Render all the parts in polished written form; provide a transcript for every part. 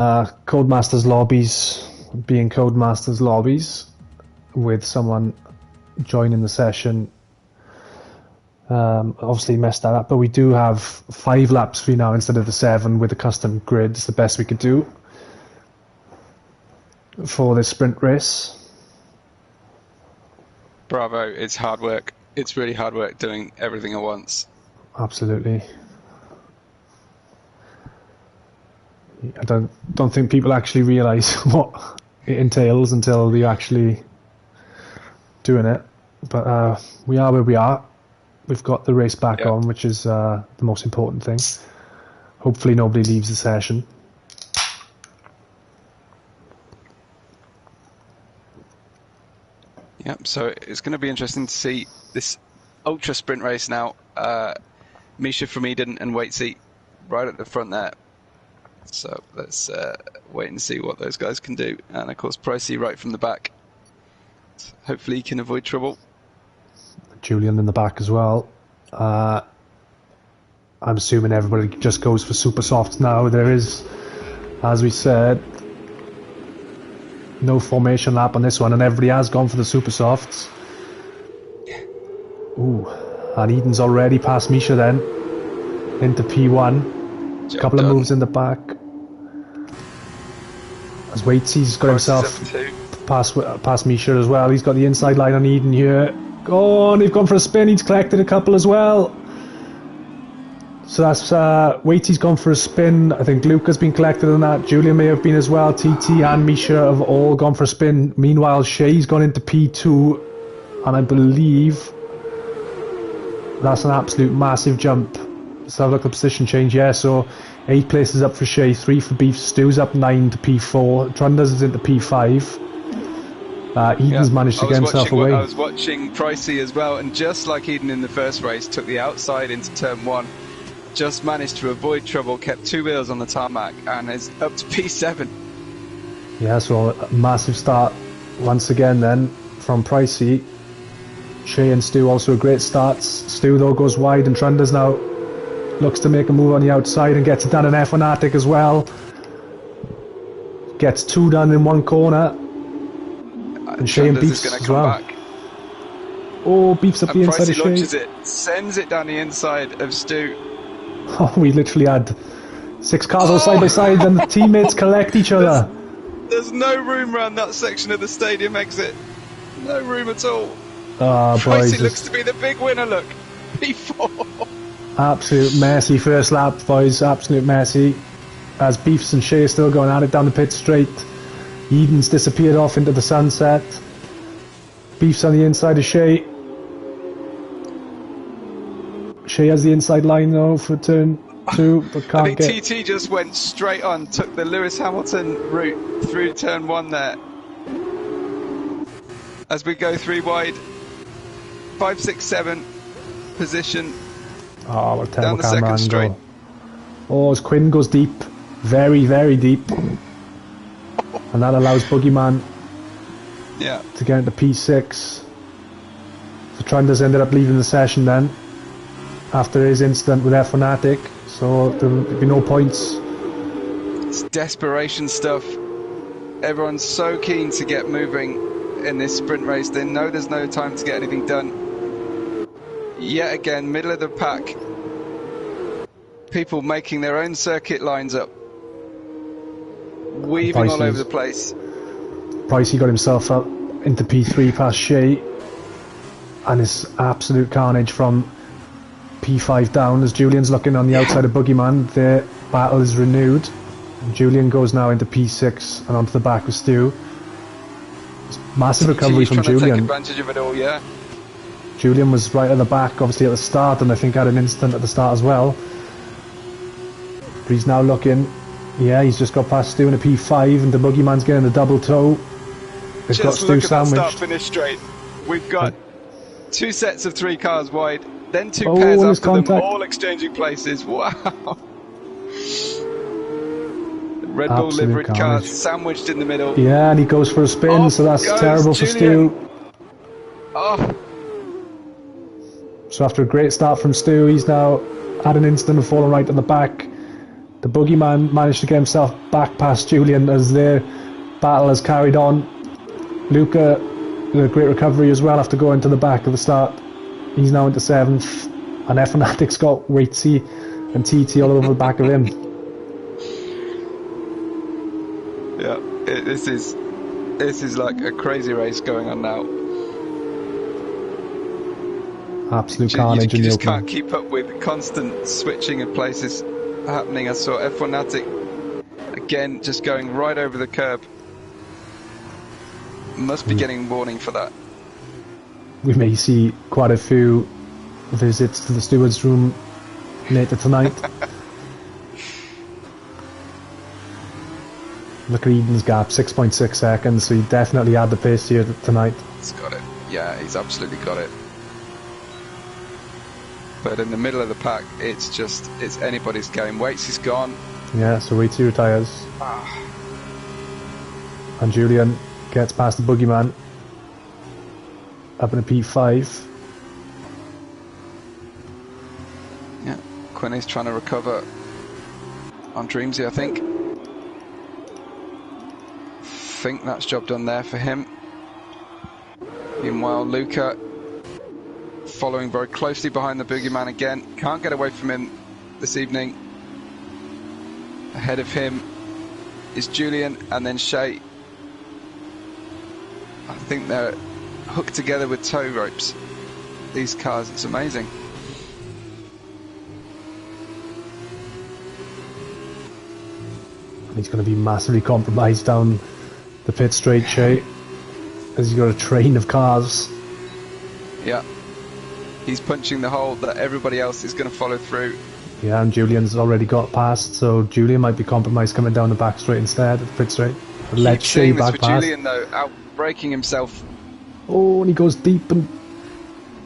Codemasters lobbies being Codemasters lobbies with someone joining the session. Obviously messed that up, but we do have 5 laps free now instead of the 7 with a custom grid. It's the best we could do for this sprint race. Bravo, it's hard work. It's really hard work doing everything at once. Absolutely. I don't think people actually realise what it entails until they're actually doing it. But we are where we are. We've got the race back on, which is the most important thing. Hopefully nobody leaves the session. Yep, so it's going to be interesting to see this ultra sprint race now. Misha from Eden and Waitsy right at the front there. So let's wait and see what those guys can do. And of course, Pricey right from the back. Hopefully he can avoid trouble. Julian in the back as well. I'm assuming everybody just goes for super softs now. There is, as we said, no formation lap on this one, and everybody has gone for the super softs. Ooh, and Eden's already passed Misha then into P1. A couple of moves in the back. As Waitsy's got himself past Misha as well. He's got the inside line on Eden here. Oh, and they've gone for a spin. He's collected a couple as well. So that's Waitsy's gone for a spin. I think Luke has been collected on that. Julian may have been as well. TT and Misha have all gone for a spin. Meanwhile, Shay's gone into P2, and I believe that's an absolute massive jump. Let's have a look at the position change. Yeah, so 8 places up for Shay, 3 for Beef. Stu's up 9 to P4. Trunders is into P5. Eden's managed to get himself away. I was watching Pricey as well, and just like Eden in the first race, took the outside into turn 1. Just managed to avoid trouble, kept 2 wheels on the tarmac, and is up to P7. Yeah, so a massive start once again then from Pricey. Shay and Stu also a great starts. Stu though goes wide, and Trunders now looks to make a move on the outside and gets it done in F1 Arctic as well. Gets 2 done in one corner. And Shay and Beef's as well. Back. Oh, Beef's up the inside of Shay. Launches it, sends it down the inside of Stu. Oh, we literally had 6 cars all side by side, and the teammates collect each other. There's no room around that section of the stadium exit. No room at all. Boys, looks to be the big winner, look. P4. Absolute messy first lap, boys. Absolute messy. As Beefs and Shay are still going at it down the pit straight. Eden's disappeared off into the sunset. Beef's on the inside of Shay. Shay has the inside line though for turn 2, but can't I think TT just went straight on, took the Lewis Hamilton route through turn 1 there. As we go 3 wide, 5, 6, 7 position. Oh, what a terrible down the second straight. Oh, as Quinn goes deep, very, very deep. And that allows Boogeyman to get into P6. So Trunders ended up leaving the session then after his incident with F1 Arctic, so there'll be no points. It's desperation stuff. Everyone's so keen to get moving in this sprint race. They know there's no time to get anything done. Yet again, middle of the pack. People making their own circuit lines up. Weaving all over the place. Pricey got himself up into P3 past Shay, and it's absolute carnage from P5 down as Julian's looking on the outside of Boogeyman. Their battle is renewed. Julian goes now into P6 and onto the back with Stu. Massive recovery from Julian. Take advantage of it all, yeah. Julian was right at the back, obviously at the start, and I think had an incident at the start as well. But he's now looking. Yeah, he's just got past Stu in a P5, and the Boogeyman's getting the double toe. They've got Stu sandwiched. Start finish straight. We've got 2 sets of 3 cars wide, then 2 pairs after them, all exchanging places. Wow. Red Bull liveried cars sandwiched in the middle. Yeah, and he goes for a spin, so that's terrible for Stu. Oh. So after a great start from Stu, he's now had an incident of falling right at the back. The boogeyman managed to get himself back past Julian as their battle has carried on. Luca, a great recovery as well after going to the back of the start. He's now into 7th, and F1atic's got Waitsy and TT all over the back of him. Yeah, this is like a crazy race going on now. Absolute carnage in the opening. You just can't keep up with constant switching of places happening. I saw F1atic again just going right over the curb. Must be getting warning for that. We may see quite a few visits to the steward's room later tonight. Look at Eden's gap, 6.6 seconds, so he definitely had the pace here tonight. He's got it. Yeah, he's absolutely got it. But in the middle of the pack, it's anybody's game. Waits is gone. Yeah, so Waitsy retires. And Julian gets past the boogeyman. Up in a P5. Yeah, Quinny's trying to recover on Dreamsy, I think. Think that's job done there for him. Meanwhile, Luca following very closely behind the boogeyman again. Can't get away from him this evening. Ahead of him is Julian and then Shay. I think they're hooked together with tow ropes. These cars, it's amazing. He's going to be massively compromised down the pit straight, Shay, as he's got a train of cars. Yeah, he's punching the hole that everybody else is going to follow through. Yeah, and Julian's already got past, so Julian might be compromised coming down the back straight instead of the pit straight. Let Shay back past. Julian though, out braking himself. Oh, and he goes deep and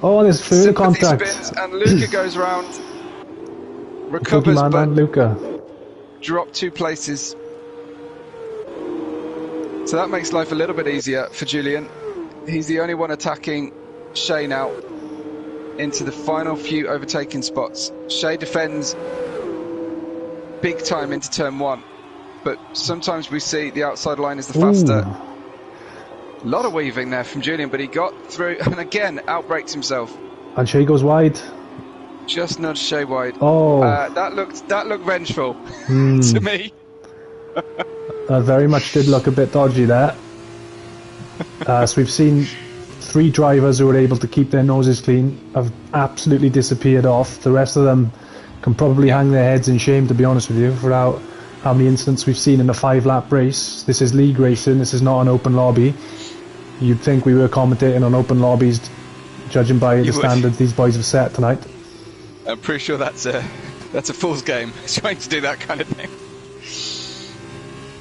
there's further contact. Spins and Luca goes round, recovers, Boogeyman but and Luca dropped 2 places. So that makes life a little bit easier for Julian. He's the only one attacking Shay now into the final few overtaking spots. Shay defends big time into turn 1, but sometimes we see the outside line is the faster. A lot of weaving there from Julian, but he got through and again outbrakes himself. And Shay goes wide. Just nudged Shay wide. Oh, that looked vengeful to me. Very much did look a bit dodgy there. So we've seen 3 drivers who were able to keep their noses clean have absolutely disappeared off. The rest of them can probably hang their heads in shame, to be honest with you, for how many incidents we've seen in a 5-lap race. This is league racing, this is not an open lobby. You'd think we were commentating on open lobbies, judging by the standards these boys have set tonight. I'm pretty sure that's a fool's game, trying to do that kind of thing.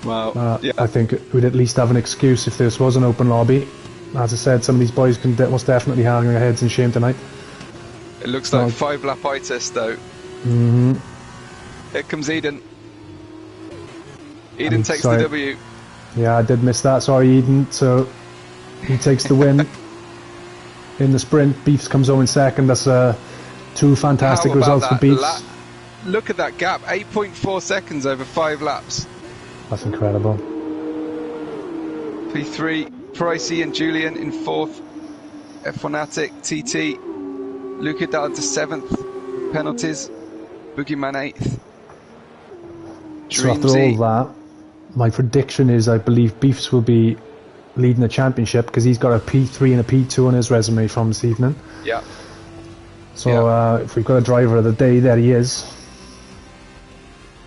Well, yeah. I think we'd at least have an excuse if this was an open lobby. As I said, some of these boys can most definitely hang their heads in shame tonight. It looks like 5-lap itis though. Here comes Eden. Eden takes the W. Yeah, I did miss that. Sorry, Eden. So he takes the win in the sprint. Beefs comes home in second. That's 2 fantastic results for Beefs. Look at that gap, 8.4 seconds over 5 laps. That's incredible. P3, Pricey and Julian in 4th. F1atic, TT, Luca down to 7th. Penalties, Boogeyman 8th. So after all that, my prediction is I believe Beefs will be leading the championship because he's got a P3 and a P2 on his resume from this evening. Yeah. So if we've got a driver of the day, there he is.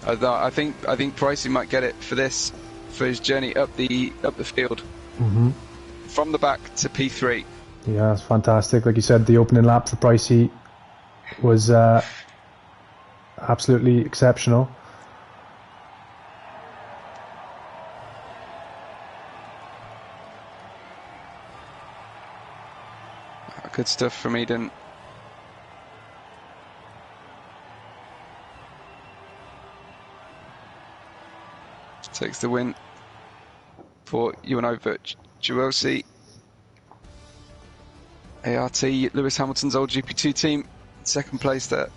I think Pricey might get it for his journey up the field, from the back to P3. Yeah, it's fantastic. Like you said, the opening lap for Pricey was absolutely exceptional. Good stuff from Eden. Takes the win for UNO Juosi. ART, Lewis Hamilton's old GP2 team, 2nd place there.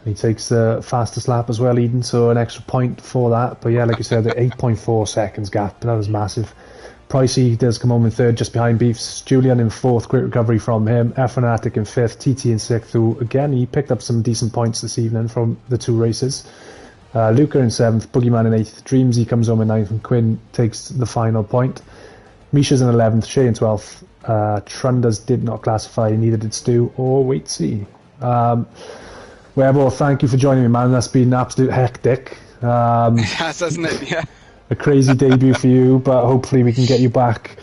He takes the fastest lap as well, Eden, so an extra point for that. But yeah, like you said, the 8.4 seconds gap, that was massive. Pricey does come home in third, just behind Beefs. Julian in fourth, great recovery from him. Fanatic in fifth, TT in sixth, who again, he picked up some decent points this evening from the 2 races. Luca in seventh, Boogeyman in eighth, Dreamsy comes home in ninth, and Quinn takes the final point. Misha's in 11th, Shay in 12th. Trunders did not classify, neither did Stu or Waitsy. Well, thank you for joining me, man. That's been absolute hectic. Yes, hasn't it? Yeah. A crazy debut for you, but hopefully we can get you back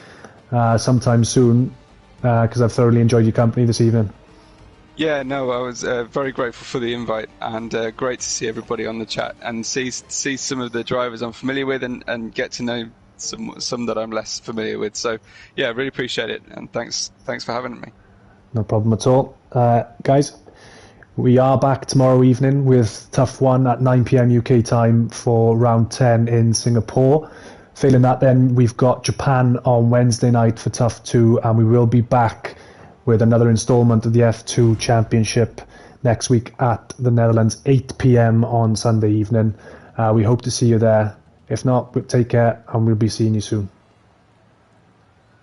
sometime soon, because I've thoroughly enjoyed your company this evening. Yeah, no, I was very grateful for the invite, and great to see everybody on the chat and see some of the drivers I'm familiar with and get to know some that I'm less familiar with. So yeah, really appreciate it, and thanks for having me. No problem at all. Guys, we are back tomorrow evening with TUF 1 at 9 PM UK time for round 10 in Singapore. Failing that, then we've got Japan on Wednesday night for TUF 2, and we will be back with another instalment of the F2 Championship next week at the Netherlands, 8 PM on Sunday evening. We hope to see you there. If not, take care, and we'll be seeing you soon.